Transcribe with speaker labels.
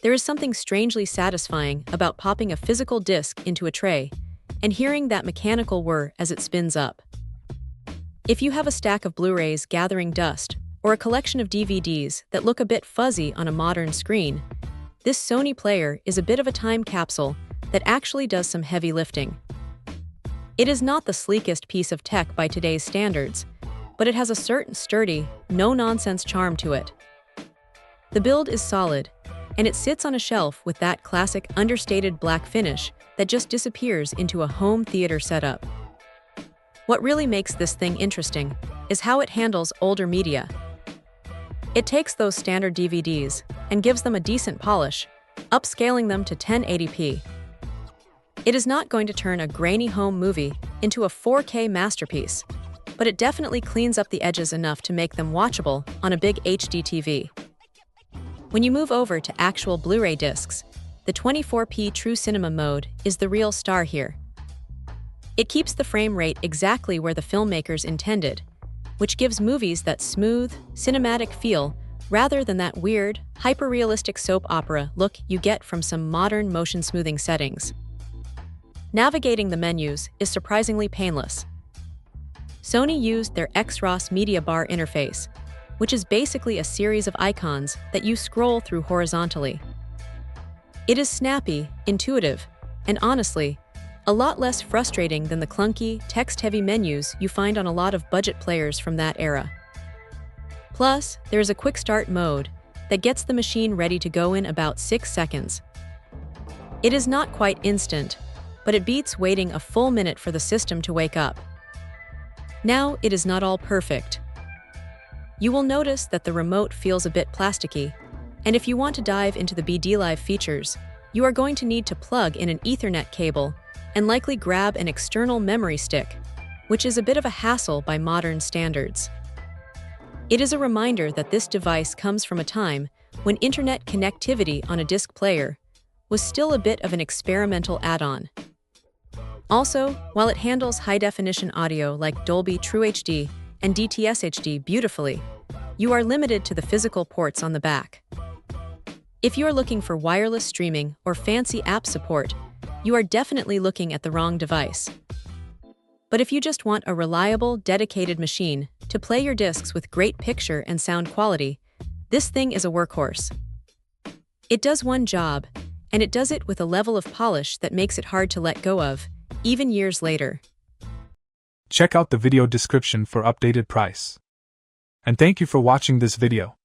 Speaker 1: There is something strangely satisfying about popping a physical disc into a tray and hearing that mechanical whir as it spins up. If you have a stack of Blu-rays gathering dust or a collection of DVDs that look a bit fuzzy on a modern screen, this Sony player is a bit of a time capsule that actually does some heavy lifting. It is not the sleekest piece of tech by today's standards, but it has a certain sturdy, no-nonsense charm to it. The build is solid, and it sits on a shelf with that classic understated black finish that just disappears into a home theater setup. What really makes this thing interesting is how it handles older media. It takes those standard DVDs and gives them a decent polish, upscaling them to 1080p. It is not going to turn a grainy home movie into a 4K masterpiece, but it definitely cleans up the edges enough to make them watchable on a big HD TV. When you move over to actual Blu-ray discs, the 24p True Cinema mode is the real star here. It keeps the frame rate exactly where the filmmakers intended, which gives movies that smooth, cinematic feel rather than that weird, hyper-realistic soap opera look you get from some modern motion smoothing settings. Navigating the menus is surprisingly painless. Sony used their XROS Media Bar interface, which is basically a series of icons that you scroll through horizontally. It is snappy, intuitive, and honestly, a lot less frustrating than the clunky, text-heavy menus you find on a lot of budget players from that era. Plus, there's a quick start mode that gets the machine ready to go in about 6 seconds. It is not quite instant, but it beats waiting a full minute for the system to wake up. Now, it is not all perfect. You will notice that the remote feels a bit plasticky, and if you want to dive into the BD Live features, you are going to need to plug in an Ethernet cable and likely grab an external memory stick, which is a bit of a hassle by modern standards. It is a reminder that this device comes from a time when internet connectivity on a disc player was still a bit of an experimental add-on. Also, while it handles high-definition audio like Dolby True HD and DTS HD beautifully, you are limited to the physical ports on the back. If you're looking for wireless streaming or fancy app support, you are definitely looking at the wrong device. But if you just want a reliable, dedicated machine to play your discs with great picture and sound quality, this thing is a workhorse. It does one job, and it does it with a level of polish that makes it hard to let go of, even years later.
Speaker 2: Check out the video description for updated price. And thank you for watching this video.